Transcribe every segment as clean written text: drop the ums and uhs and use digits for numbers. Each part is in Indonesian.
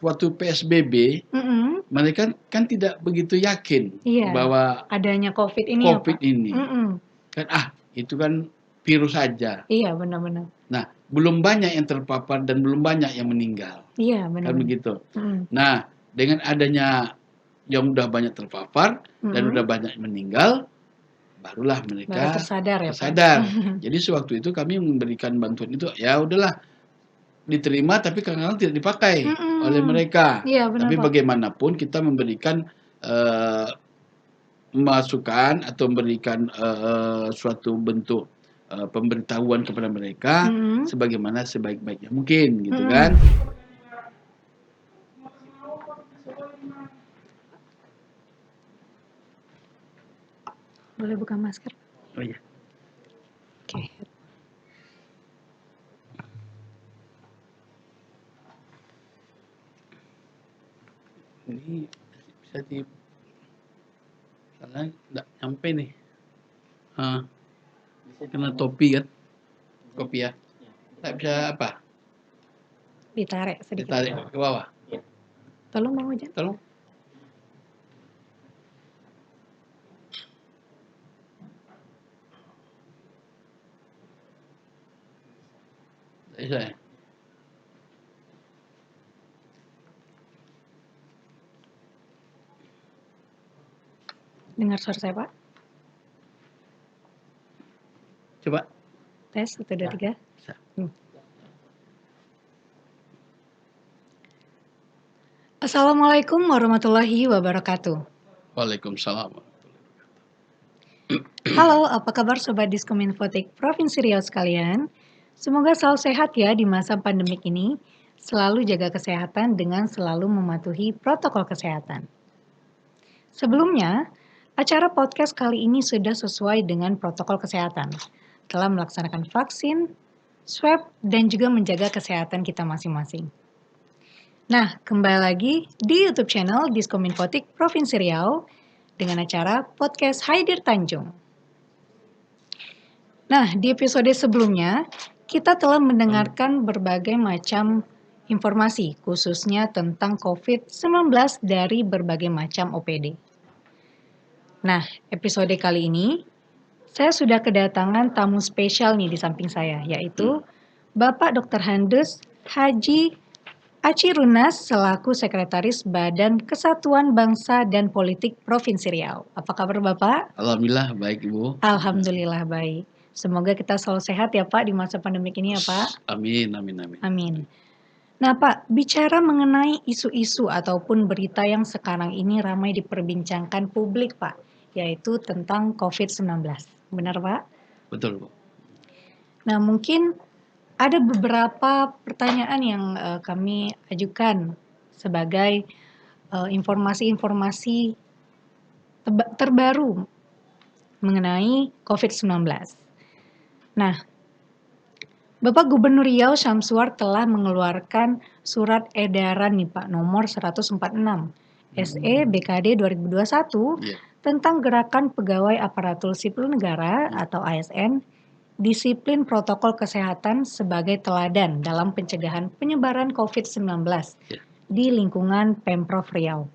waktu PSBB mereka kan tidak begitu yakin bahwa adanya COVID ini COVID ya, Pak. ini. Kan itu kan virus saja. Iya, benar-benar. Nah, belum banyak yang terpapar dan belum banyak yang meninggal. Iya, benar. Kan begitu. Nah, dengan adanya yang udah banyak terpapar dan udah banyak meninggal, barulah mereka tersadar ya, tersadar. Pak. Jadi sewaktu itu kami memberikan bantuan itu, ya udahlah diterima tapi kadang-kadang tidak dipakai oleh mereka. Iya, benar, Tapi Pak. bagaimanapun kita memberikan masukan atau memberikan suatu bentuk pemberitahuan kepada mereka sebagaimana sebaik-baiknya mungkin gitu kan. Boleh buka masker? Oh iya. Oke. Ini bisa di karena nggak nyampe nih. Kena topi kan, kopi ya. Nggak bisa apa? Ditarik sedikit. Ditarik ke bawah. Tolong Bang Ujan. Tolong. Bisa ya? Dengar suara saya, Pak? Coba. Tes, 1, 2, 3. Bisa. Assalamualaikum warahmatullahi wabarakatuh. Waalaikumsalam. Halo, apa kabar Sobat Diskominfotik Provinsi Riau sekalian? Semoga selalu sehat ya di masa pandemik ini. Selalu jaga kesehatan dengan selalu mematuhi protokol kesehatan. Sebelumnya, acara podcast kali ini sudah sesuai dengan protokol kesehatan. Telah melaksanakan vaksin, swab, dan juga menjaga kesehatan kita masing-masing. Nah, kembali lagi di YouTube channel Diskominfotik Provinsi Riau dengan acara podcast Haidir Tanjung. Nah, di episode sebelumnya, kita telah mendengarkan berbagai macam informasi, khususnya tentang COVID-19 dari berbagai macam OPD. Nah, episode kali ini, saya sudah kedatangan tamu spesial nih di samping saya, yaitu Bapak Dr. Handes Haji Aci Runas selaku Sekretaris Badan Kesatuan Bangsa dan Politik Provinsi Riau. Apa kabar Bapak? Alhamdulillah baik Ibu. Alhamdulillah baik. Semoga kita selalu sehat ya Pak di masa pandemik ini ya Pak. Amin, amin, amin. Amin. Nah Pak, bicara mengenai isu-isu ataupun berita yang sekarang ini ramai diperbincangkan publik Pak, yaitu tentang COVID-19. Benar Pak? Betul Bu. Nah mungkin ada beberapa pertanyaan yang kami ajukan sebagai informasi-informasi terbaru mengenai COVID-19. Nah, Bapak Gubernur Riau Syamsuar telah mengeluarkan surat edaran nih Pak nomor 146 SE BKD 2021 tentang gerakan pegawai aparatur sipil negara atau ASN disiplin protokol kesehatan sebagai teladan dalam pencegahan penyebaran COVID-19 di lingkungan Pemprov Riau.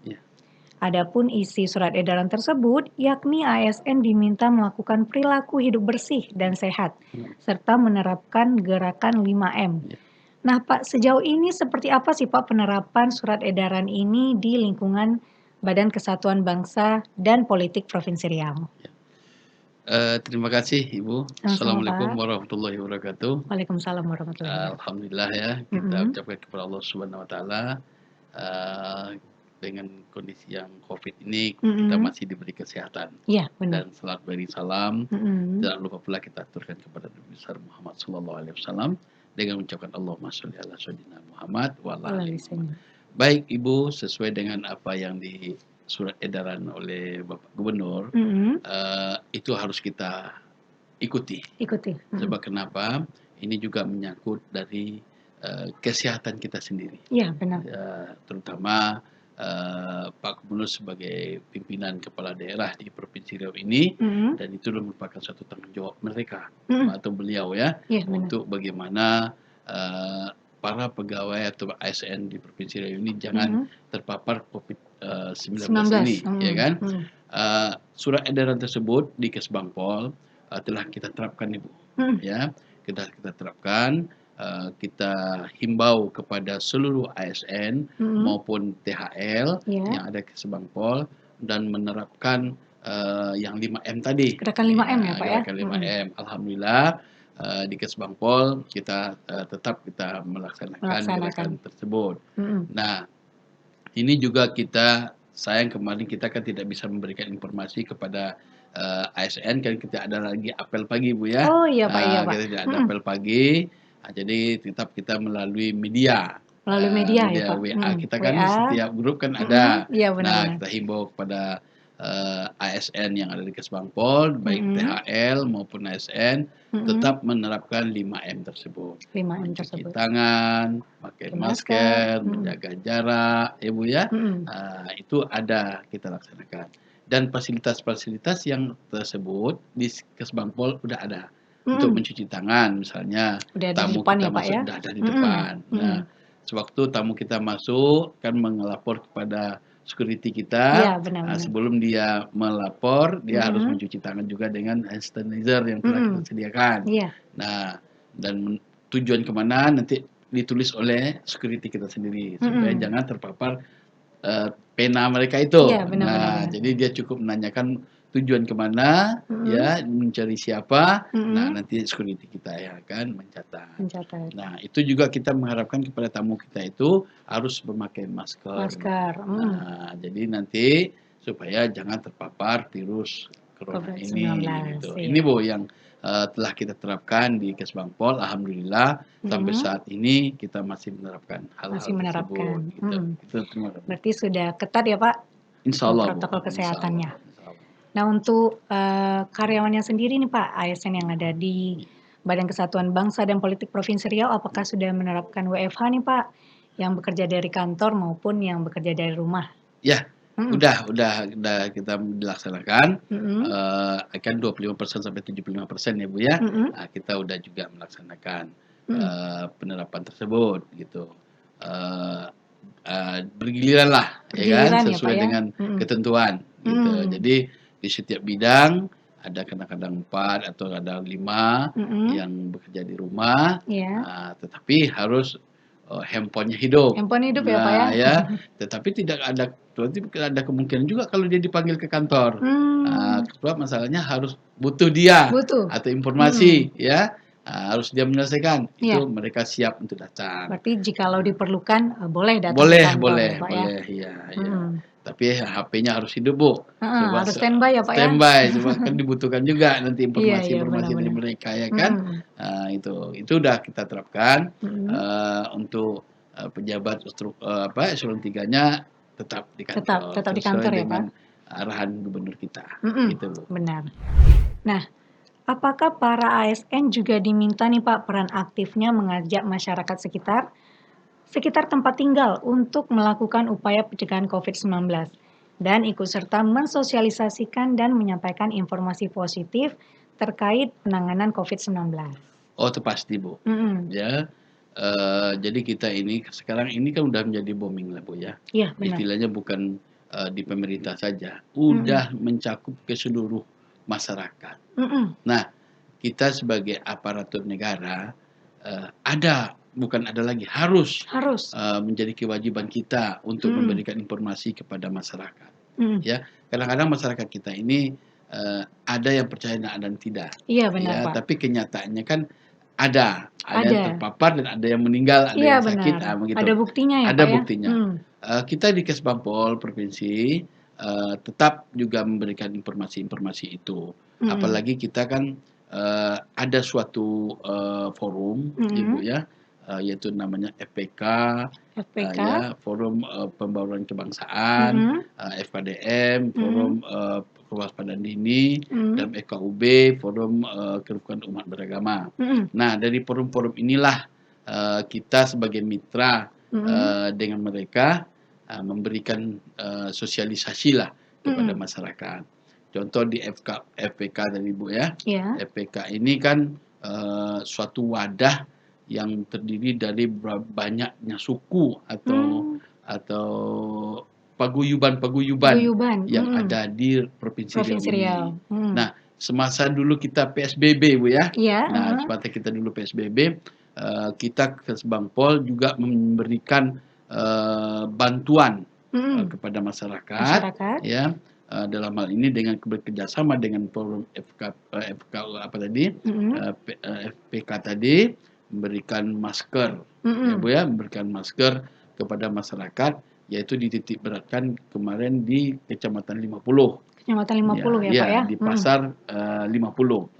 Adapun isi surat edaran tersebut, yakni ASN diminta melakukan perilaku hidup bersih dan sehat, serta menerapkan gerakan 5M. Nah Pak, sejauh ini seperti apa sih Pak penerapan surat edaran ini di lingkungan Badan Kesatuan Bangsa dan Politik Provinsi Riau? Terima kasih Ibu. Assalamualaikum warahmatullahi wabarakatuh. Waalaikumsalam warahmatullahi wabarakatuh. Alhamdulillah ya, kita ucapkan kepada Allah Subhanahu wa taala dengan kondisi yang COVID ini kita masih diberi kesehatan. Iya, benar. Dan salat beri salam. Jangan lupa pula kita aturkan kepada Nabi besar Muhammad sallallahu alaihi wasallam dengan mengucapkan Allahumma sholli ala sayyidina Muhammad wa ala alihi. Baik Ibu, sesuai dengan apa yang di surat edaran oleh Bapak Gubernur, itu harus kita ikuti. Sebab kenapa? Ini juga menyangkut dari kesehatan kita sendiri. Iya, benar. Terutama Pak Gubernur sebagai pimpinan kepala daerah di Provinsi Riau ini, dan itu merupakan suatu tanggung jawab mereka atau beliau ya, untuk bagaimana para pegawai atau ASN di Provinsi Riau ini jangan terpapar COVID-19 ini, ya kan? Surat edaran tersebut di Kesbangpol telah kita terapkan, Ibu. Ya, kita terapkan, kita himbau kepada seluruh ASN maupun THL yang ada Kesbangpol dan menerapkan yang 5M tadi. Gerakan 5M ya, Pak ya? Gerakan 5M. Alhamdulillah di Kesbangpol kita tetap kita melaksanakan gerakan tersebut. Nah, ini juga kita sayang kemarin kita kan tidak bisa memberikan informasi kepada ASN, kan kita ada lagi apel pagi, Bu ya. Oh iya Pak, iya Pak. Kita tidak ada apel pagi, jadi tetap kita melalui media. Melalui media ya Pak. WA kita kan setiap grup kan ada. Iya, benar. Nah, kita himbau kepada ASN yang ada di Kesbangpol, baik THL maupun ASN, tetap menerapkan 5M tersebut. 5M Mencuci tersebut. tangan, pakai masker, menjaga jarak, ya Bu ya. Itu ada kita laksanakan. Dan fasilitas-fasilitas yang tersebut di Kesbangpol udah ada. Untuk mencuci tangan, misalnya udah tamu depan kita ya, Pak, masuk, ya? udah ada di depan. Nah, sewaktu tamu kita masuk, kan mengelapor kepada security kita. Iya, benar-benar. Sebelum dia melapor, dia harus mencuci tangan juga dengan hand sanitizer yang telah kita sediakan. Iya. Nah, dan tujuan kemana nanti ditulis oleh security kita sendiri supaya jangan terpapar pena mereka itu. Iya, benar-benar. Nah, jadi dia cukup menanyakan tujuan kemana, ya, mencari siapa. Nah, nanti security kita ya kan mencatat. Nah, itu juga kita mengharapkan kepada tamu kita itu harus memakai masker. Nah, jadi nanti supaya jangan terpapar virus corona ini. Gitu. Iya. Ini Bu yang telah kita terapkan di Kesbangpol. Alhamdulillah sampai saat ini kita masih menerapkan hal-hal tersebut. Gitu. Itu terima kasih. Berarti sudah ketat ya Pak? Insya Allah, protokol kesehatannya. Insya Allah. Nah, untuk karyawannya sendiri nih Pak, ASN yang ada di Badan Kesatuan Bangsa dan Politik Provinsi Riau, apakah sudah menerapkan WFH nih Pak, yang bekerja dari kantor maupun yang bekerja dari rumah? Ya, udah kita dilaksanakan. Akan 25% sampai 75% ya Bu ya. Nah, kita udah juga melaksanakan penerapan tersebut gitu. Bergiliran lah, ya kan, sesuai dengan ketentuan gitu. Jadi di setiap bidang ada kadang-kadang 4 atau ada 5 yang bekerja di rumah, tetapi harus handphonenya hidup. Handphone hidup ya Pak ya? Ya, tetapi tidak ada kemungkinan juga kalau dia dipanggil ke kantor. Sebab masalahnya harus butuh dia atau informasi, ya. Harus dia menyelesaikan, itu mereka siap untuk datang. Berarti jikalau diperlukan boleh datang ke kantor boleh, ya Pak boleh, ya. Tapi HP-nya harus hidup Bu. Harus standby ya Pak ya? Standby, sebab kan dibutuhkan juga nanti informasi-informasi dari mereka ya kan. Itu udah kita terapkan untuk pejabat eselon 3-nya tetap di kantor. Tetap di kantor ya Pak? Dengan arahan gubernur kita. Gitu Bu. Benar. Nah, apakah para ASN juga diminta nih Pak peran aktifnya mengajak masyarakat sekitar tempat tinggal untuk melakukan upaya pencegahan COVID-19 dan ikut serta mensosialisasikan dan menyampaikan informasi positif terkait penanganan COVID-19? Oh, itu pasti Bu. Ya, jadi kita ini sekarang ini kan udah menjadi booming lah Bu ya. Iya, benar. Istilahnya bukan di pemerintah saja, udah mencakup ke seluruh masyarakat. Nah, kita sebagai aparatur negara harus menjadi kewajiban kita untuk memberikan informasi kepada masyarakat. Ya, kadang-kadang masyarakat kita ini ada yang percaya dan tidak. Iya, benar Pak. Tapi kenyataannya kan ada yang terpapar dan ada yang meninggal, ada yang sakit. Begitu. Ada buktinya ya ada Pak buktinya. Kita di Kesbangpol provinsi tetap juga memberikan informasi-informasi itu. Apalagi kita kan ada suatu forum, Ibu ya, yaitu namanya FPK, ya, Forum Pembauran Kebangsaan, FKDM, Forum Kewaspadaan Dini, dan FKUB, Forum Kerukunan Umat Beragama. Nah, dari forum-forum inilah kita sebagai mitra dengan mereka memberikan sosialisasi lah kepada masyarakat. Contoh di FPK dari Ibu ya. FPK ini kan suatu wadah yang terdiri dari banyaknya suku atau paguyuban yang ada di Provinsi Riau ini. Nah, semasa dulu kita PSBB, Bu ya. Nah, semasa kita dulu PSBB, kita Kesbangpol juga memberikan bantuan kepada masyarakat. Ya. Dalam hal ini dengan bekerjasama dengan forum FPK tadi, memberikan masker, ya Bu ya, memberikan masker kepada masyarakat, yaitu dititik beratkan kemarin di Kecamatan 50. Kecamatan 50 ya Pak ya? Di Pasar 50.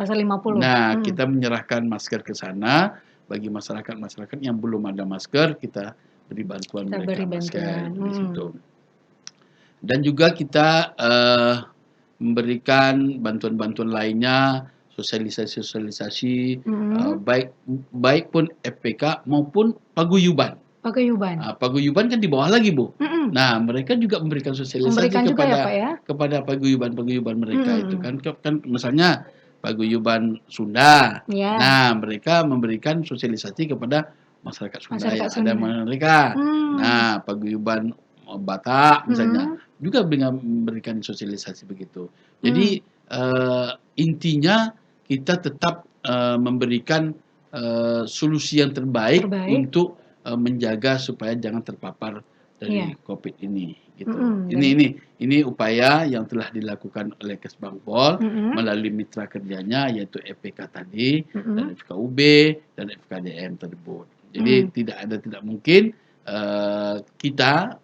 Pasar 50. Nah, kita menyerahkan masker ke sana. Bagi masyarakat yang belum ada masker, kita beri bantuan masker di situ. Dan juga kita memberikan bantuan-bantuan lainnya, sosialisasi, baik pun FPK maupun paguyuban. Paguyuban kan di bawah lagi, Bu. Nah, mereka juga memberikan sosialisasi kepada paguyuban mereka itu kan misalnya paguyuban Sunda. Nah, mereka memberikan sosialisasi kepada masyarakat Sunda yang ada mereka. Nah, paguyuban Batak misalnya juga memberikan sosialisasi begitu. Jadi intinya kita tetap memberikan solusi yang terbaik untuk menjaga supaya jangan terpapar dari COVID ini gitu. Ini upaya yang telah dilakukan oleh Kesbangpol melalui mitra kerjanya yaitu FPK tadi dan FKUB dan FKDM tersebut. Jadi tidak mungkin kita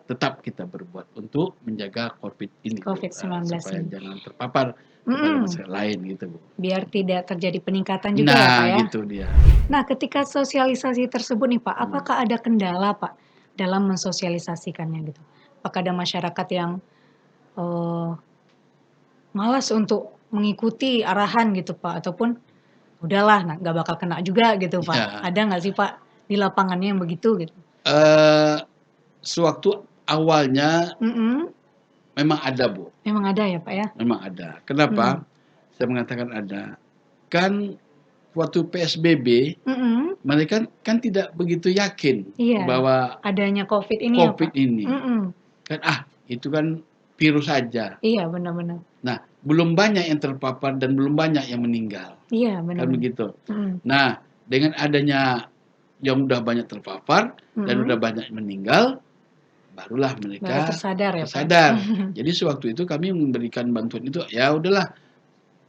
tetap kita berbuat untuk menjaga COVID ini supaya jangan terpapar kepada masyarakat lain gitu, Bu. Biar tidak terjadi peningkatan juga ya Pak ya. Gitu dia. Nah, ketika sosialisasi tersebut nih Pak, apakah ada kendala Pak dalam mensosialisasikannya gitu? Apakah ada masyarakat yang malas untuk mengikuti arahan gitu Pak, ataupun udahlah nggak bakal kena juga gitu Pak? Ada nggak sih Pak di lapangannya yang begitu gitu? Sewaktu awalnya memang ada, Bu. Memang ada ya Pak ya? Memang ada. Kenapa? Saya mengatakan ada. Kan waktu PSBB, mereka kan tidak begitu yakin bahwa adanya COVID ini ini. Kan itu kan virus saja. Iya, benar-benar. Nah, belum banyak yang terpapar dan belum banyak yang meninggal. Iya, benar. Kan begitu. Nah, dengan adanya yang udah banyak terpapar dan udah banyak meninggal, barulah mereka tersadar. Jadi sewaktu itu kami memberikan bantuan itu, ya udahlah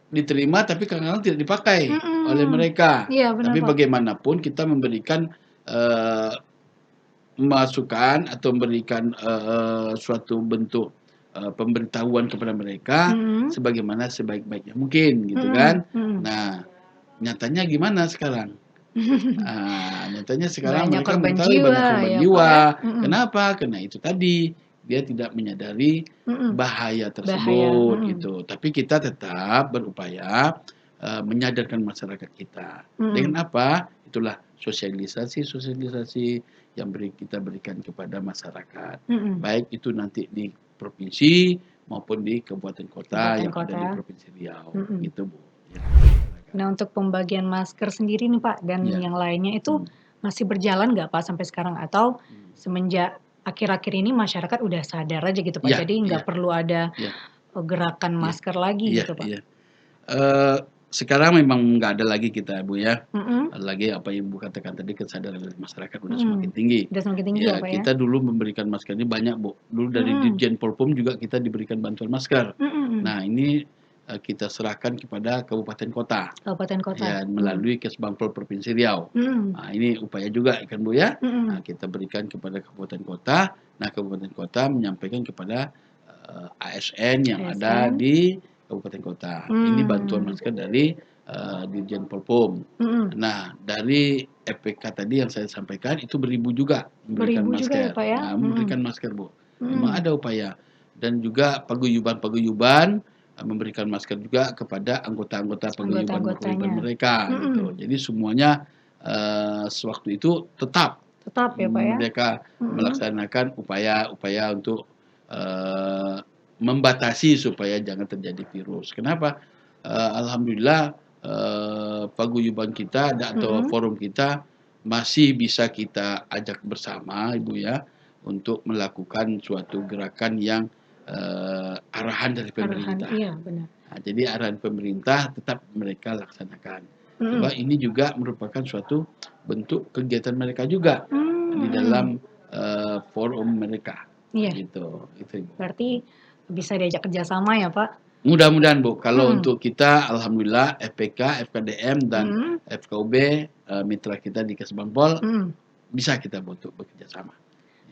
diterima tapi kadang-kadang tidak dipakai oleh mereka. Tapi bagaimanapun kita memberikan masukan atau memberikan suatu bentuk pemberitahuan kepada mereka sebagaimana sebaik-baiknya mungkin gitu kan. Nah, nyatanya gimana sekarang? Nyatanya sekarang mereka mengetahui banyak korban jiwa. Kenapa? Karena itu tadi dia tidak menyadari bahaya tersebut gitu. Tapi kita tetap berupaya menyadarkan masyarakat kita. Dengan apa? Itulah sosialisasi yang kita berikan kepada masyarakat. Baik itu nanti di provinsi maupun di kabupaten kota yang ada di Provinsi Riau gitu, Bu. Ya. Nah, untuk pembagian masker sendiri nih Pak dan yang lainnya itu masih berjalan nggak Pak sampai sekarang, atau semenjak akhir-akhir ini masyarakat udah sadar aja gitu Pak, jadi nggak perlu ada gerakan masker lagi gitu Pak? Sekarang memang nggak ada lagi kita, Bu ya. Lagi apa yang Bu katakan tadi, kesadaran dari masyarakat udah semakin tinggi. Udah semakin tinggi ya Pak ya? Kita dulu memberikan masker ini banyak, Bu. Dulu dari Dirjen Polpom juga kita diberikan bantuan masker. Nah, ini kita serahkan kepada kabupaten kota. Ya, melalui Kesbangpol Provinsi Riau. Nah, ini upaya juga kan Bu ya. Nah, kita berikan kepada kabupaten kota. Nah, kabupaten kota menyampaikan kepada ASN yang ada di kabupaten kota. Ini bantuan masker dari Dirjen Polpom. Nah, dari FPK tadi yang saya sampaikan itu beribu juga memberikan masker. Juga ya, Pak ya? Nah, memberikan masker, Bu. Memang ada upaya. Dan juga paguyuban memberikan masker juga kepada anggota-anggota paguyuban mereka gitu. Jadi semuanya sewaktu itu tetap ya Pak ya? Mereka melaksanakan upaya-upaya untuk membatasi supaya jangan terjadi virus. Kenapa? Alhamdulillah paguyuban kita atau forum kita masih bisa kita ajak bersama, Ibu ya, untuk melakukan suatu gerakan yang arahan dari pemerintah. Iya, benar. Nah, jadi arahan pemerintah tetap mereka laksanakan. Sebab ini juga merupakan suatu bentuk kegiatan mereka juga di dalam forum mereka. Iya. Gitu, Ibu. Berarti bisa diajak kerjasama ya Pak? Mudah-mudahan Bu, kalau untuk kita Alhamdulillah FPK, FKDM dan FKUB mitra kita di Kesbangpol bisa kita untuk bekerja sama.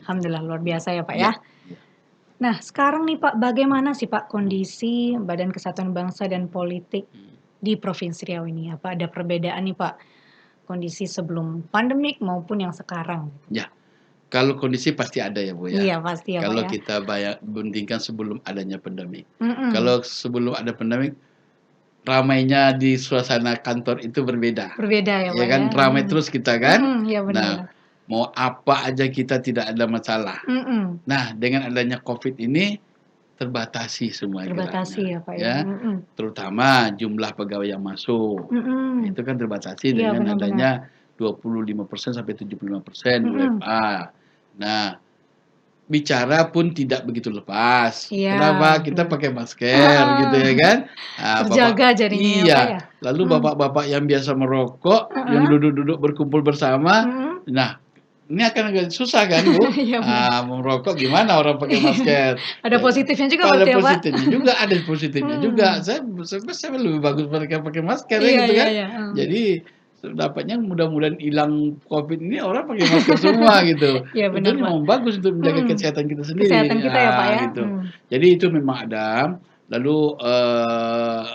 Alhamdulillah luar biasa ya Pak ya. Nah sekarang nih Pak, bagaimana sih Pak kondisi Badan Kesatuan Bangsa dan Politik di Provinsi Riau ini? Apa ada perbedaan nih Pak kondisi sebelum pandemik maupun yang sekarang? Ya, kalau kondisi pasti ada ya Bu ya. Iya pasti ya kalau Pak ya. kita bandingkan sebelum adanya pandemik. Kalau sebelum ada pandemik, ramainya di suasana kantor itu berbeda. Berbeda ya Pak ya kan, ramai terus kita kan. Iya benar. Nah, mau apa aja kita tidak ada masalah. Nah, dengan adanya COVID ini terbatasi semua Terbatasi ya Pak ya. Terutama jumlah pegawai yang masuk. Itu kan terbatasi dengan adanya 25% sampai 75% WFA. Nah, bicara pun tidak begitu lepas. Kenapa? Kita pakai masker gitu ya kan. Terjaga jadinya ya Pak ya. Lalu bapak-bapak yang biasa merokok, yang duduk-duduk berkumpul bersama, nah ini akan agak susah kan Bu? Merokok gimana orang pakai masker? Ada positifnya juga Ada berarti ya Pak? positifnya juga, ada positifnya juga. Saya lebih bagus mereka pakai masker gitu kan. Jadi dapatnya mudah-mudahan hilang COVID ini orang pakai masker semua gitu. Iya benar, Itu memang bagus untuk menjaga kesehatan kita sendiri. Kesehatan kita ya Pak ya. Gitu. Jadi itu memang ada. Lalu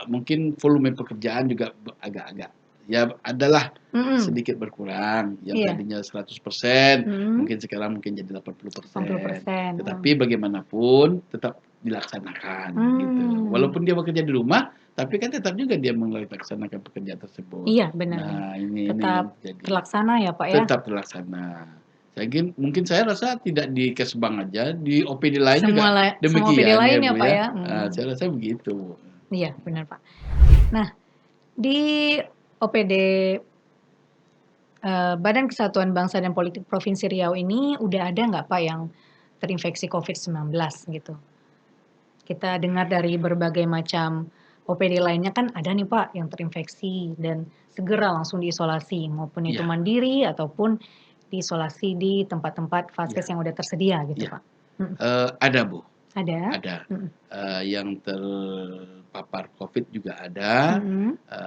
mungkin volume pekerjaan juga agak-agak ya adalah sedikit berkurang. Yang tadinya 100%, mungkin sekarang mungkin jadi 80%. Tetapi bagaimanapun tetap dilaksanakan gitu. Walaupun dia bekerja di rumah, tapi kan tetap juga dia melaksanakan pekerjaan tersebut. Iya benar. Nah, ini tetap jadi terlaksana ya Pak ya. tetap terlaksana. Mungkin saya rasa tidak di Kesbang aja, di OPD lain juga demikian. Semua OPD lain ya Bu Pak ya. Saya rasa begitu. Iya benar Pak. Nah di OPD Badan Kesatuan Bangsa dan Politik Provinsi Riau ini udah ada nggak Pak yang terinfeksi COVID-19 gitu? Kita dengar dari berbagai macam OPD lainnya kan ada nih Pak yang terinfeksi dan segera langsung diisolasi maupun itu mandiri ataupun diisolasi di tempat-tempat vaskes yang udah tersedia gitu Pak. Ada Bu. Ada. Yang terpapar COVID juga ada,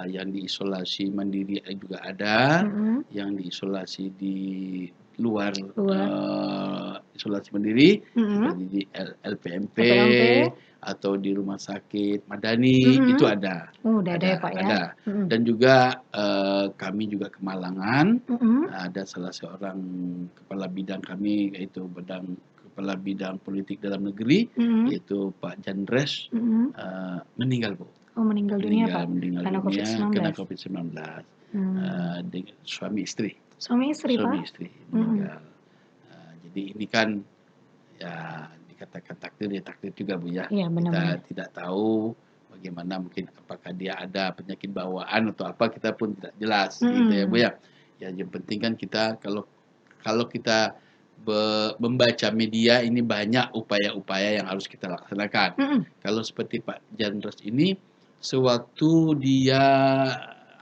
yang diisolasi mandiri juga ada, yang diisolasi di luar isolasi mandiri seperti di LPMP atau di rumah sakit Madani itu ada. Udah ada ya Pak ya. Ada. Dan juga kami juga Kemalangan ada salah seorang kepala bidang kami yaitu Kepala Bidang Politik Dalam Negeri yaitu Pak Jandres meninggal Bu. Meninggal dunia Pak. Karena COVID-19. Dengan suami istri. Suami istri Pak. Suami istri meninggal. Jadi ini kan ya dikatakan takdir ya takdir juga Bu ya. Iya, benar-benar. Kita tidak tahu bagaimana mungkin apakah dia ada penyakit bawaan atau apa kita pun tidak jelas gitu ya Bu ya. Ya yang penting kan kita kalau kita membaca media ini banyak upaya-upaya yang harus kita laksanakan. Kalau seperti Pak Jandres ini sewaktu dia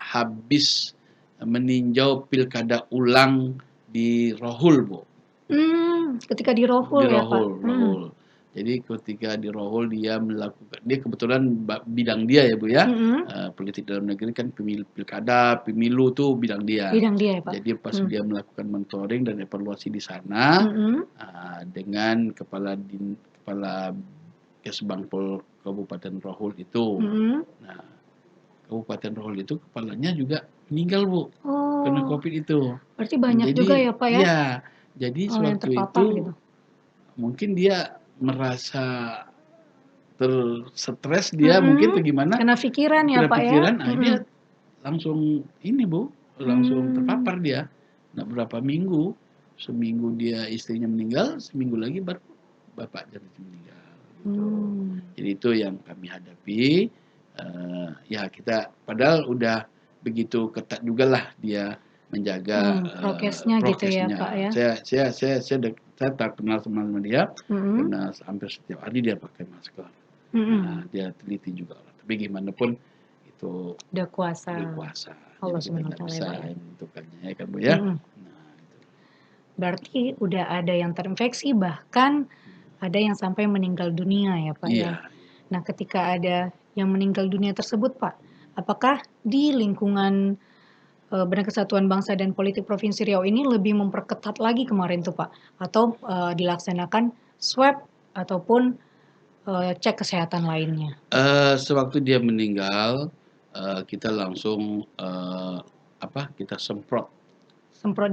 habis meninjau pilkada ulang di Rohul Bu. Ketika di Rohul ya Pak. Rohul. Jadi ketika di Rohul dia kebetulan bidang dia ya Bu ya. Politik dalam negeri kan pilkada, pemilu tuh bidang dia. Bidang dia ya Pak. Jadi pas dia melakukan monitoring dan evaluasi di sana dengan kepala Kesbangpol Kabupaten Rohul itu. Nah, Kabupaten Rohul itu kepalanya juga meninggal Bu. Karena COVID itu. Berarti banyak juga ya Pak ya? Iya. Jadi sewaktu itu gitu. Mungkin dia merasa terstres dia mungkin atau gimana. Kena pikiran ya Pak ya? Akhirnya langsung ini Bu, langsung terpapar dia. Nah berapa minggu, seminggu dia istrinya meninggal, seminggu lagi baru bapak jadi meninggal. Gitu. Jadi itu yang kami hadapi. Ya kita padahal udah begitu ketat juga lah dia menjaga prokesnya gitu ya Pak ya. Saya tak kenal sama dia Mm-mm. karena hampir setiap hari dia pakai masker. Dia teliti juga. Tapi gimana pun itu udah kuasa Allah jadi kita nggak SWT bisa ya. menentukannya ya kan Bu ya. Nah, itu. Berarti udah ada yang terinfeksi, bahkan ada yang sampai meninggal dunia ya Pak ya. Nah ketika ada yang meninggal dunia tersebut Pak, apakah di lingkungan Badan Kesatuan Bangsa dan Politik Provinsi Riau ini lebih memperketat lagi kemarin tuh Pak, atau dilaksanakan swab ataupun cek kesehatan lainnya? Sewaktu dia meninggal, kita langsung kita semprot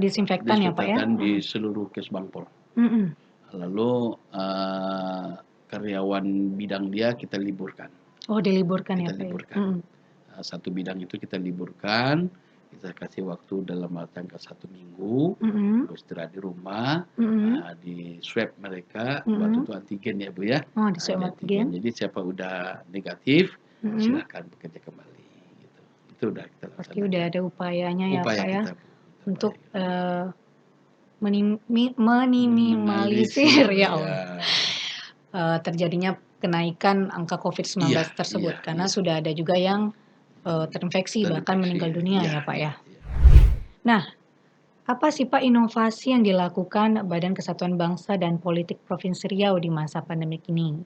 disinfektan ya Pak ya? di seluruh Kesbangpol. Lalu karyawan bidang dia kita liburkan. Oh, diliburkan kita ya Pak? Liburkan. Satu bidang itu kita liburkan, kita kasih waktu dalam jangka 1 minggu, istirahat di rumah, di swab mereka, waktu itu antigen ya Bu ya. Oh, di swab antigen. Jadi siapa udah negatif, silakan bekerja kembali. Gitu. Itu udah kita laksanakan. Berarti udah ada upayanya ya Pak ya, untuk minimalisir ya Allah terjadinya kenaikan angka COVID-19 tersebut, karena sudah ada juga yang terinfeksi bahkan meninggal dunia ya Pak ya. Nah, apa sih Pak inovasi yang dilakukan Badan Kesatuan Bangsa dan Politik Provinsi Riau di masa pandemik ini?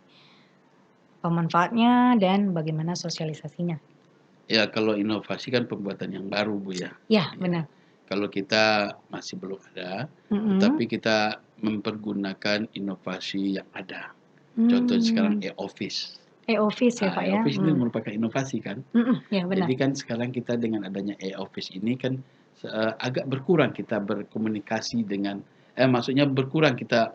Apa manfaatnya dan bagaimana sosialisasinya? Ya, kalau inovasi kan pembuatan yang baru Bu ya. Ya, benar. Kalau kita masih belum ada, tetapi kita mempergunakan inovasi yang ada. Contoh sekarang e-office. E-office ya Pak ya. E-office ini merupakan inovasi kan. Ya, benar. Jadi kan sekarang kita dengan adanya e-office ini kan agak berkurang kita berkomunikasi dengan, maksudnya berkurang kita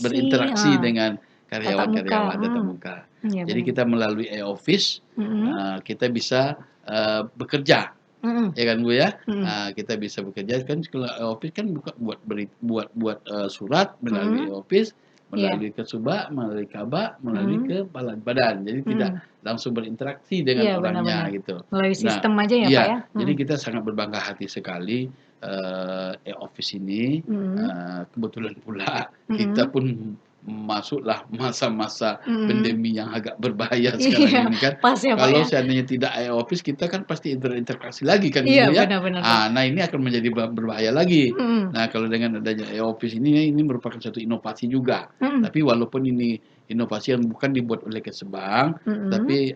berinteraksi dengan karyawan-karyawan tatap muka. Ya, jadi kita melalui e-office kita bisa bekerja. Ya kan Bu ya, kita bisa bekerja kan. Kalau e-office kan buat surat melalui e-office, melalui Kesubak, melalui Kabak, melalui kepala badan. Jadi tidak langsung berinteraksi dengan orangnya gitu. Melalui sistem aja ya Pak ya. Jadi kita sangat berbangga hati sekali e-office ini. Kebetulan pula kita pun masuklah masa-masa pandemi yang agak berbahaya sekarang ini kan. Kalau seandainya tidak e-office, kita kan pasti berinteraksi lagi kan gitu ya. Nah ini akan menjadi berbahaya lagi. Nah kalau dengan adanya e-office ini merupakan satu inovasi juga. Tapi walaupun ini inovasi yang bukan dibuat oleh Kesbang, tapi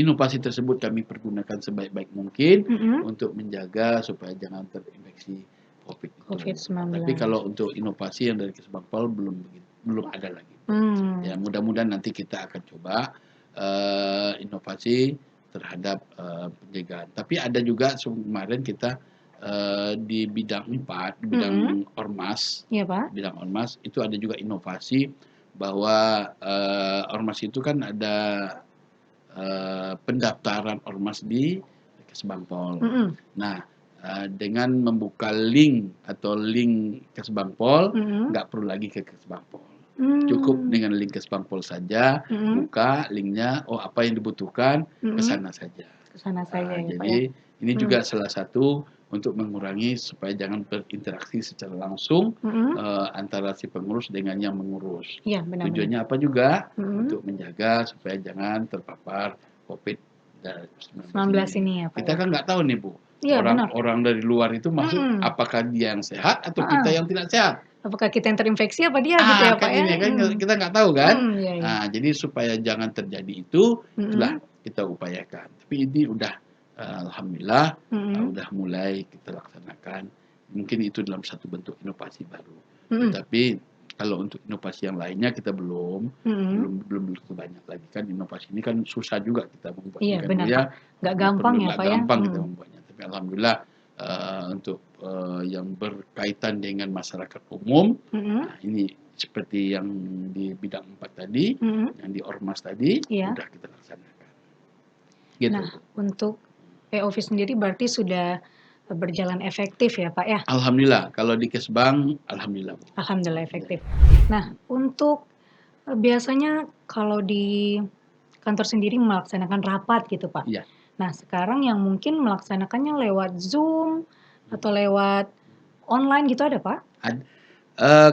inovasi tersebut kami pergunakan sebaik-baik mungkin untuk menjaga supaya jangan terinfeksi COVID-19. Tapi kalau untuk inovasi yang dari Kesbangpol belum ada lagi. Ya mudah-mudahan nanti kita akan coba inovasi terhadap pencegahan. Tapi ada juga kemarin kita di bidang 4, di bidang ormas, bidang ormas itu ada juga inovasi bahwa ormas itu kan ada pendaftaran ormas di Kesbangpol. Nah dengan membuka link Kesbangpol, nggak perlu lagi ke Kesbangpol. Cukup dengan link Kesbangpol saja, buka linknya, apa yang dibutuhkan, ke sana saja. Jadi ini juga salah satu untuk mengurangi supaya jangan berinteraksi secara langsung antara si pengurus dengan yang mengurus. Ya, tujuannya apa juga? Untuk menjaga supaya jangan terpapar COVID-19 ini ya Pak. Kita kan nggak tahu nih Bu. Orang dari luar itu masuk, apakah dia yang sehat atau kita yang tidak sehat? Apakah kita yang terinfeksi apa dia gitu ya Pak ya? Kan kita nggak tahu kan. Jadi supaya jangan terjadi itu, itulah kita upayakan. Tapi ini udah alhamdulillah udah mulai kita laksanakan. Mungkin itu dalam satu bentuk inovasi baru. Tapi kalau untuk inovasi yang lainnya kita belum begitu banyak lagi kan. Inovasi ini kan susah juga kita membuatnya. Iya benar Pak. Nggak gampang ya Pak ya. Gampang kita membuatnya. Tapi alhamdulillah untuk yang berkaitan dengan masyarakat umum, ini seperti yang di bidang 4 tadi, yang di ormas tadi, sudah kita laksanakan. Gitu. Nah, untuk e-office sendiri berarti sudah berjalan efektif ya Pak ya? Alhamdulillah, kalau di Kesbang, alhamdulillah. Alhamdulillah efektif. Nah, untuk biasanya kalau di kantor sendiri melaksanakan rapat gitu Pak. Nah, sekarang yang mungkin melaksanakannya lewat Zoom atau lewat online gitu ada, Pak?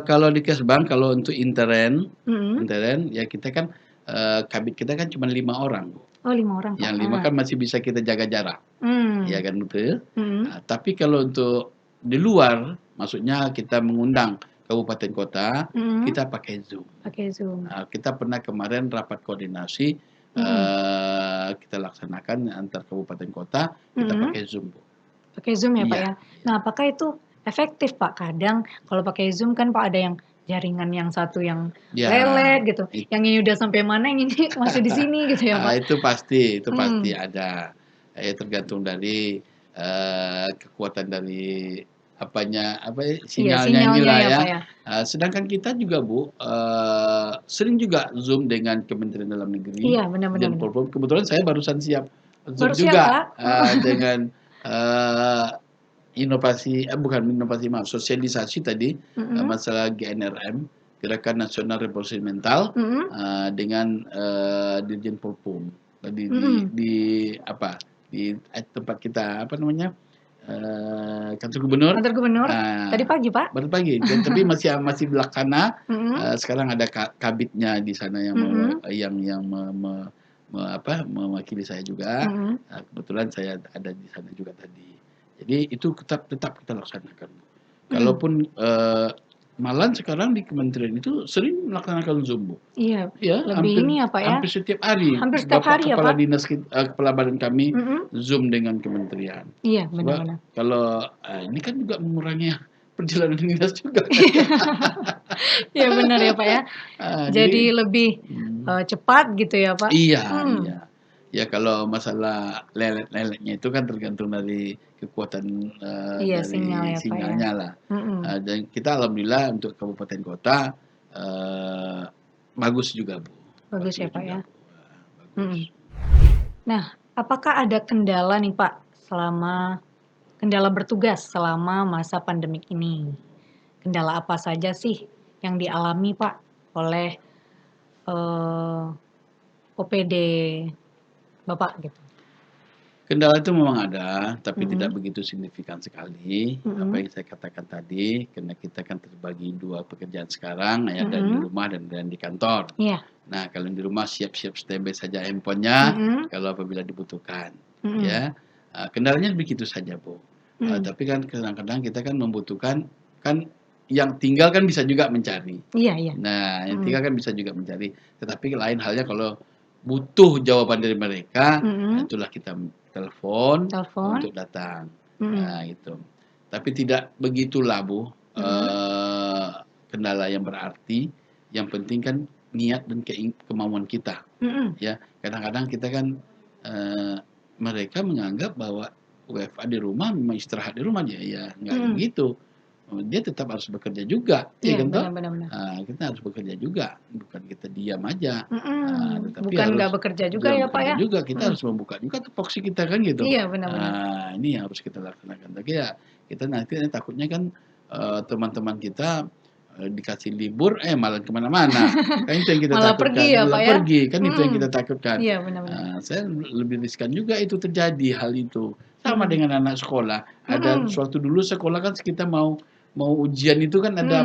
Kalau di Kesbang, kalau untuk intern Mhm. ya kita kan, kabit kita kan cuma 5 orang, Bu. Oh 5 orang, Pak? Yang 5 kan masih bisa kita jaga jarak, ya kan, betul. Tapi kalau untuk di luar, maksudnya kita mengundang kabupaten kota, kita pakai Zoom. Pakai Zoom. Kita pernah kemarin rapat koordinasi, kita laksanakan antar kabupaten kota, kita pakai Zoom, Bu. Pakai Zoom ya, Pak, Iya, ya? Nah, apakah itu efektif, Pak? Kadang kalau pakai Zoom kan, Pak, ada yang jaringan yang satu yang Ya, lelet gitu, yang ini udah sampai mana, yang ini masih di sini gitu ya, Pak? itu pasti ada. Ya tergantung dari, kekuatan dari Iya, sinyalnya sinyalnya inilah ya, ya. Pak, ya? Sedangkan kita juga, Bu, sering juga Zoom dengan Kementerian Dalam Negeri Iya, benar benar dan benar. Polpom. Kebetulan saya barusan siap Zoom Baru siap, juga, Pak? Heeh. dengan, sosialisasi tadi, masalah GNRM, Gerakan Nasional Revolusi Mental, dengan, Dirjen Polpom. Tadi di tempat kita, kantor gubernur. Kantor gubernur? Tadi pagi, Pak? Baru pagi, tapi masih dilaksana. Sekarang ada kabitnya di sana yang mewakili saya juga. Kebetulan saya ada di sana juga tadi. Jadi itu tetap kita laksanakan. Kalaupun, malahan sekarang di kementerian itu sering melaksanakan Zoom, Bu. Iya, Ya, lebih ini ya, Pak, ya? hampir setiap hari. Hampir setiap Bapak hari ya, kepala Pak? dinas kepala badan kami Zoom dengan kementerian. Iya, Sebab benar-benar. kalau ini kan juga mengurangi perjalanan dinas juga. Iya benar ya, Pak, ya. Jadi lebih cepat gitu ya, Pak? Iya, iya. Ya kalau masalah lelet-leletnya itu kan tergantung dari kekuatan, Iya, sinyal dari ya, Pak, ya? sinyalnya lah. Dan kita alhamdulillah untuk kabupaten kota, bagus juga, Bu. Bagus ya, Pak, ya? Bagus. Nah, apakah ada kendala nih, Pak, kendala bertugas selama masa pandemik ini? Kendala apa saja sih yang dialami, Pak, oleh, OPD Bapak gitu? Kendala itu memang ada, tapi tidak begitu signifikan sekali. Apa yang saya katakan tadi, karena kita kan terbagi 2 pekerjaan sekarang, ya, dan di rumah dan di kantor. Iya. Nah, kalau di rumah siap-siap standby saja handphone-nya, kalau apabila dibutuhkan, ya. Kendalanya begitu saja, Bu. Tapi kan kadang-kadang kita kan membutuhkan, kan yang tinggal kan bisa juga mencari. Iya iya. Nah, yang tinggal kan bisa juga mencari. Tetapi lain halnya kalau butuh jawaban dari mereka, itulah kita telepon untuk datang. Nah, itu. Tapi tidak begitulah, Bu, kendala yang berarti. Yang penting kan niat dan kemauan kita. Ya, kadang-kadang kita kan, mereka menganggap bahwa WFA di rumah memang istirahat di rumah aja, ya nggak begitu. Dia tetap harus bekerja juga, ya Iya, kan toh? benar. Kita harus bekerja juga, bukan kita diam aja. Tetapi Bukan nggak bekerja juga ya, Pak, ya? juga, kita harus membuka juga tupoksi kita kan gitu. Iya, benar. Ini yang harus kita laksanakan. Tapi ya kita nanti takutnya kan, teman-teman kita, dikasih libur, malah kemana-mana. Kan itu yang kita Malah takutkan. pergi ya, Pak, ya? Pergi, kan itu yang kita takutkan. Iya, benar. Saya lebih riskan juga itu terjadi hal itu. Sama dengan anak sekolah. Ada suatu dulu sekolah kan kita mau ujian itu kan ada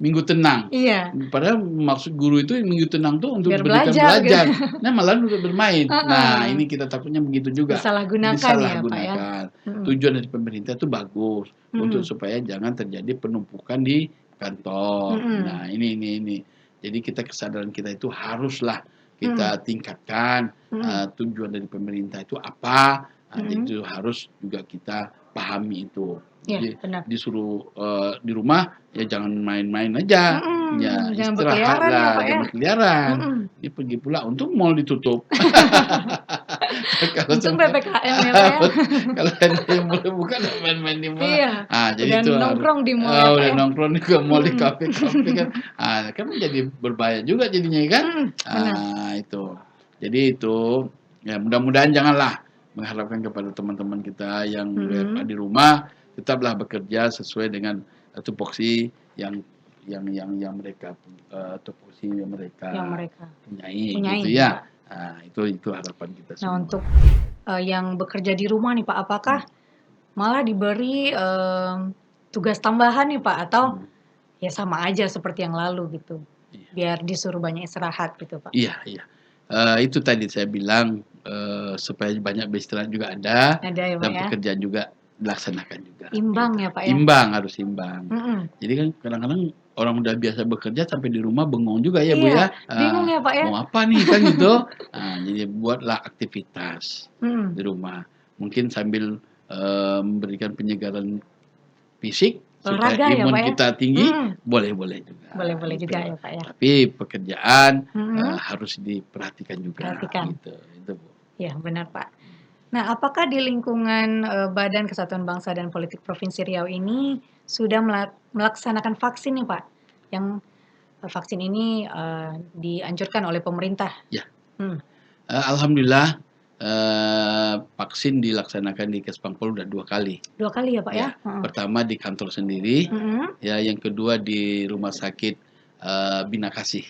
minggu tenang. Iya. Padahal maksud guru itu minggu tenang tuh untuk Biar belajar. gitu. Nah, malah untuk bermain. Nah, ini kita takutnya begitu juga. Disalahgunakan ya, Pak, ya? Tujuan dari pemerintah itu bagus untuk supaya jangan terjadi penumpukan di kantor. Nah, ini. Jadi kesadaran kita itu haruslah kita tingkatkan. Tujuan dari pemerintah itu apa? Jadi itu harus juga kita pahami itu. Jadi disuruh di rumah ya jangan main-main aja, ya istirahatlah, jangan berkeliaran. Ini pergi pula, untung mall ditutup. Untung PPKM ya, Pak, ya. Kalau yang boleh buka main-main di mall. Iya. Jadi udah itu nongkrong di mall ya, Pak, udah ya. nongkrong ke mall, di kafe-kafe kan. Kan menjadi berbahaya juga jadinya kan. Itu. Jadi itu ya mudah-mudahan janganlah mengharapkan kepada teman-teman kita yang WFA di rumah, tetaplah bekerja sesuai dengan tupoksi yang mereka tupoksi yang mereka punyai gitu ya. Itu harapan kita semua. Nah, untuk yang bekerja di rumah nih Pak, apakah Hmm. malah diberi tugas tambahan nih Pak, atau ya sama aja seperti yang lalu gitu, Iya. biar disuruh banyak istirahat gitu Pak? Iya, iya. Itu tadi saya bilang supaya banyak beristirahat juga ada, Ada ya Pak dan ya? pekerjaan juga dilaksanakan juga. Imbang Gitu. ya Pak ya? Imbang, harus imbang. Mm-mm. Jadi kan kadang-kadang orang udah biasa bekerja sampai di rumah bengong juga ya Bu Iya, ya. bingung ya Pak ya? Mau apa nih kan gitu. Jadi buatlah aktivitas Mm-mm. di rumah. Mungkin sambil memberikan penyegaran fisik supaya Olahraga ya Pak imun ya? kita tinggi, Mm. boleh-boleh juga. Boleh-boleh Gitu. juga ya Pak ya? Tapi pekerjaan Mm-mm. harus diperhatikan juga. Perhatikan. Gitu. Itu Bu. Ya benar Pak. Nah, apakah di lingkungan Badan Kesatuan Bangsa dan Politik Provinsi Riau ini sudah melaksanakan vaksin nih Pak? Yang vaksin ini dianjurkan oleh pemerintah. Ya. Hmm. Alhamdulillah vaksin dilaksanakan di Kesbangpol udah 2 kali. 2 kali ya Pak ya? Pertama di kantor sendiri, Mm-mm. ya yang kedua di rumah sakit Bina Kasih.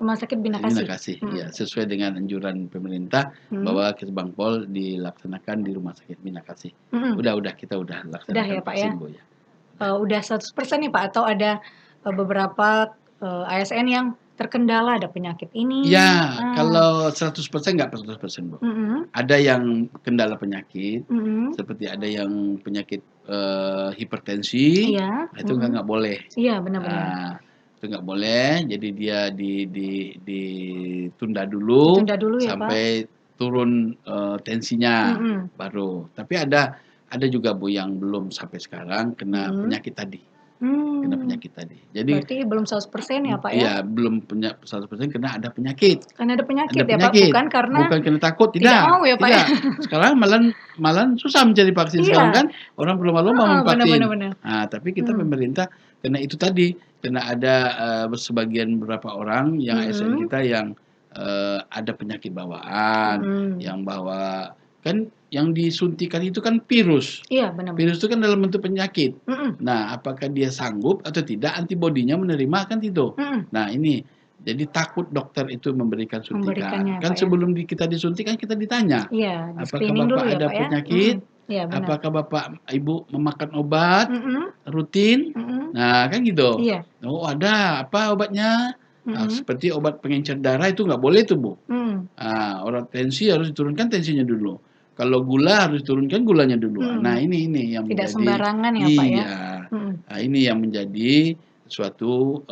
Rumah sakit Bina Bina Kasih. Kasih, ya sesuai dengan anjuran pemerintah bahwa Kesbangpol dilaksanakan di rumah sakit Bina Kasih. Udah kita udah laksanakan Udah ya Pak ya? vaksin Bu ya. Udah 100% nih Pak, atau ada beberapa ASN yang terkendala ada penyakit ini? Ya, kalau 100% nggak 100% Bu. Mm-mm. Ada yang kendala penyakit, Mm-mm. seperti ada yang penyakit hipertensi, Iya. itu nggak boleh. Iya benar-benar. Itu nggak boleh, jadi dia ditunda dulu Ditunda dulu ya Pak? sampai turun tensinya Mm-mm. baru. Tapi ada juga Bu yang belum sampai sekarang kena penyakit tadi. Kena penyakit tadi. Jadi Berarti belum 100% ya Pak ya? iya, belum punya 100% kena ada penyakit. Karena ada penyakit Ada ya Pak, penyakit. bukan karena Bukan karena takut, tidak mau ya Pak ya? tidak. Sekarang malah susah mencari vaksin sekarang Iya. kan, orang berlomba-lomba Heeh, memvaksin. benar. Tapi kita pemerintah karena itu tadi, karena ada sebagian beberapa orang yang ASN kita yang ada penyakit bawaan, yang bawa kan yang disuntikan itu kan virus. Iya, benar. Virus itu kan dalam bentuk penyakit. Nah, apakah dia sanggup atau tidak antibodinya menerima kan itu. Nah, ini jadi takut dokter itu memberikan suntikan. Memberikannya, Kan Pak ya? sebelum kita disuntik kan kita ditanya, Iya, apakah di-screening Bapak dulu ya ada Pak ya? penyakit? Iya, benar. Apakah Bapak Ibu memakan obat rutin? Nah, kan gitu. Iya. Oh, ada. Apa obatnya? Seperti obat pengencer darah itu nggak boleh tuh, Bu. Orang tensi harus diturunkan tensinya dulu. Kalau gula harus diturunkan gulanya dulu. Nah, ini yang Tidak menjadi sembarangan ya Pak ya? iya. Nah, ini yang menjadi suatu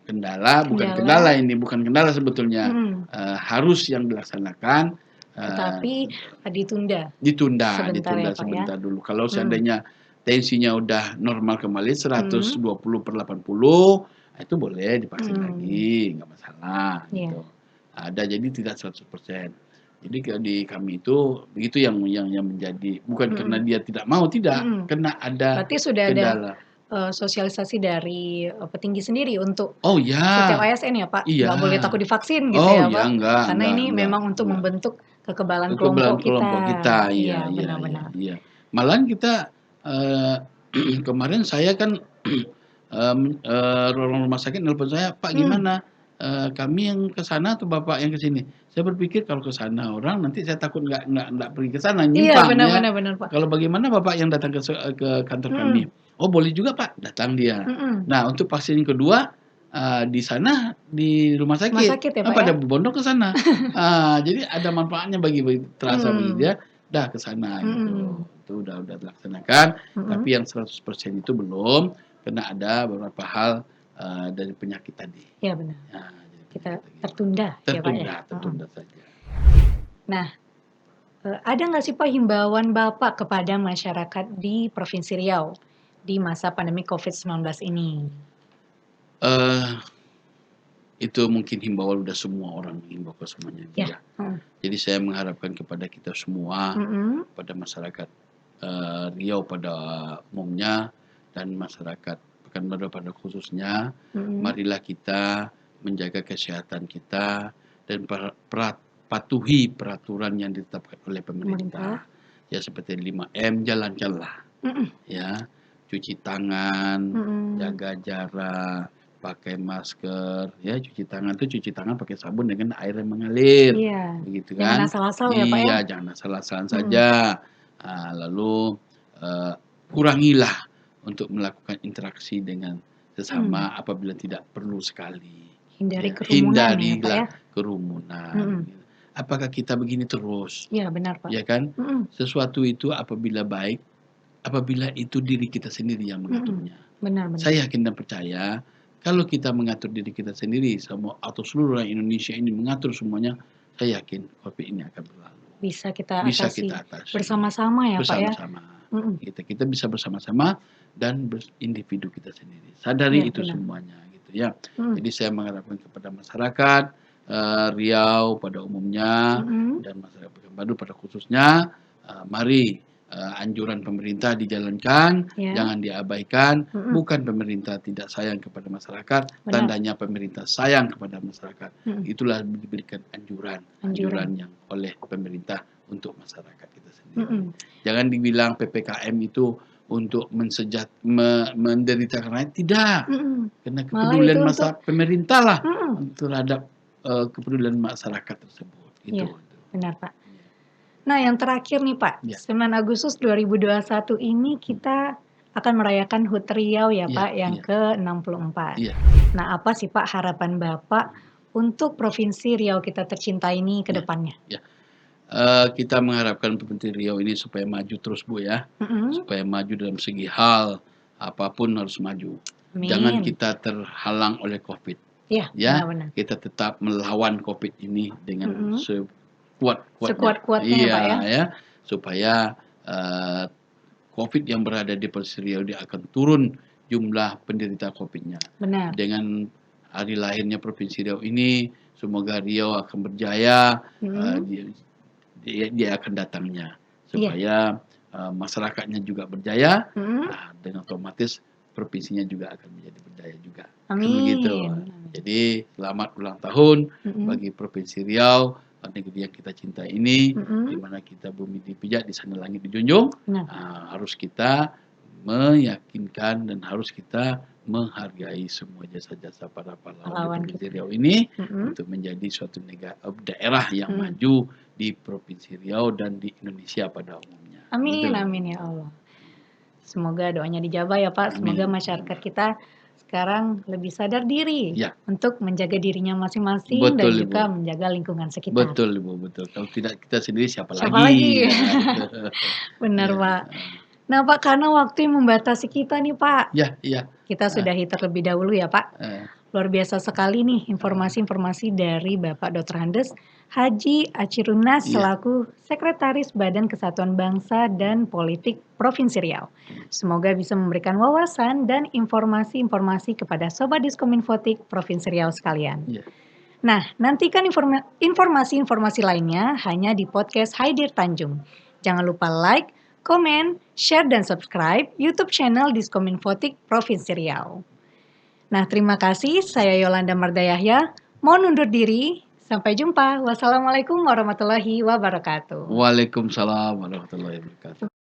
kendala, bukan kendala sebetulnya. Harus yang dilaksanakan. Tetapi ditunda. Ditunda Sebentar ya Pak ya? sebentar dulu. Kalau seandainya tensinya udah normal kembali 120/80, itu boleh divaksin lagi, nggak masalah. Gitu. Ada, jadi tidak 100%. Jadi di kami itu begitu yang menjadi, bukan karena dia tidak mau, tidak, karena ada Berarti sudah kendala. ada sosialisasi dari petinggi sendiri untuk Oh ya. setiap ASN ya Pak? Iya. Nggak boleh takut divaksin gitu Oh ya ya, Pak? enggak. Karena ini enggak, memang untuk membentuk kekebalan kekebalan kelompok kita. Iya, Benar-benar. iya. Malahan kita kemarin saya kan orang rumah sakit nelpon saya, Pak gimana? Kami yang ke sana atau Bapak yang ke sini? Saya berpikir kalau ke sana orang nanti saya takut nggak pergi ke sana, Iya, nyimpang ya. benar Pak. Kalau bagaimana Bapak yang datang ke kantor kami? Oh boleh juga Pak, datang dia. Nah untuk vaksin yang kedua di sana di rumah sakit ya, Pak, pada ya? berbondong ke sana. Jadi ada manfaatnya bagi terasa bagi dia, dah ke sana gitu. Itu udah dilaksanakan, tapi yang 100% itu belum, karena ada beberapa hal dari penyakit tadi. Iya benar. Nah, kita tertunda ya Pak ya? Tertunda saja. Nah, ada nggak sih Pak himbauan Bapak kepada masyarakat di Provinsi Riau di masa pandemi COVID-19 ini? Itu mungkin himbauan udah semua orang mengimbau ke semuanya. Ya. Jadi saya mengharapkan kepada kita semua, pada masyarakat Riau pada umumnya dan masyarakat Pekanbaru pada khususnya, marilah kita menjaga kesehatan kita dan patuhi peraturan yang ditetapkan oleh pemerintah. Ya seperti 5M, jalankanlah. Ya, cuci tangan, jaga jarak, pakai masker, ya cuci tangan pakai sabun dengan air yang mengalir, Iya. begitu Jangan kan? asal-asal ya, Pak, ya? Iya, jangan asal-asalan saja. Lalu kurangilah untuk melakukan interaksi dengan sesama apabila tidak perlu sekali. Hindari Ya, kerumunan ya, Pak, hindarilah ya? kerumunan. Apakah kita begini terus? Iya, benar, Pak. Ya kan? Sesuatu itu apabila baik, apabila itu diri kita sendiri yang mengaturnya. Benar. Saya yakin dan percaya kalau kita mengatur diri kita sendiri atau seluruh rakyat Indonesia ini mengatur semuanya, saya yakin COVID ini akan berlalu. Bisa kita atasi bersama-sama ya, Pak, ya? Bersama-sama. Kita bisa bersama-sama dan individu kita sendiri. Sadari itu semuanya gitu ya. Jadi saya mengharapkan kepada masyarakat Riau pada umumnya dan masyarakat Pekanbaru pada khususnya, mari anjuran pemerintah dijalankan, jangan diabaikan. Bukan pemerintah tidak sayang kepada masyarakat, tandanya pemerintah sayang kepada masyarakat. Itulah diberikan anjuran yang oleh pemerintah untuk masyarakat kita sendiri. Jangan dibilang PPKM itu untuk menderitakan rakyat, tidak. Karena kepedulian pemerintah lah terhadap kepedulian masyarakat tersebut. Itu. Benar, Pak. Nah, yang terakhir nih, Pak, 9 Agustus 2021 ini kita akan merayakan HUT Riau ya, Pak, yang ke-64. Nah, apa sih, Pak, harapan Bapak untuk Provinsi Riau kita tercinta ini ke depannya? Kita mengharapkan Provinsi Riau ini supaya maju terus, Bu, ya. Supaya maju dalam segi hal, apapun harus maju. Jangan kita terhalang oleh COVID. Ya, benar. Kita tetap melawan COVID ini dengan sekuat-kuatnya ya, Pak, ya. Supaya COVID yang berada di Provinsi Riau dia akan turun jumlah penderita COVID-nya. Benar. Dengan hari lahirnya Provinsi Riau ini, semoga Riau akan berjaya, dia akan datangnya. Supaya masyarakatnya juga berjaya, dengan otomatis provinsinya juga akan menjadi berjaya juga. Amin. Begitu. Jadi selamat ulang tahun bagi Provinsi Riau, negeri yang kita cintai ini, di mana kita bumi dipijak, di sana langit dijunjung. Harus kita meyakinkan dan harus kita menghargai semua jasa-jasa para pahlawan di Provinsi Riau ini untuk menjadi suatu daerah yang maju di Provinsi Riau dan di Indonesia pada umumnya. Amin, amin ya Allah. Semoga doanya dijabah ya, Pak. Semoga masyarakat kita sekarang lebih sadar diri untuk menjaga dirinya masing-masing dan juga menjaga lingkungan sekitar. Betul, Ibu, betul. Kalau tidak kita sendiri siapa lagi? Benar, Pak. Nah, Pak, karena waktu yang membatasi kita nih, Pak. Kita sudahi terlebih dahulu ya, Pak. Luar biasa sekali nih informasi-informasi dari Bapak Dr. Andes Haji Acirunas selaku Sekretaris Badan Kesatuan Bangsa dan Politik Provinsi Riau. Semoga bisa memberikan wawasan dan informasi-informasi kepada Sobat Diskominfotik Provinsi Riau sekalian. Nah, nantikan informasi-informasi lainnya hanya di podcast Haidir Tanjung. Jangan lupa like, komen, share, dan subscribe YouTube channel Diskominfotik Provinsi Riau. Nah, terima kasih. Saya Yolanda Mardayahya. Mohon undur diri. Sampai jumpa. Wassalamualaikum warahmatullahi wabarakatuh. Waalaikumsalam warahmatullahi wabarakatuh.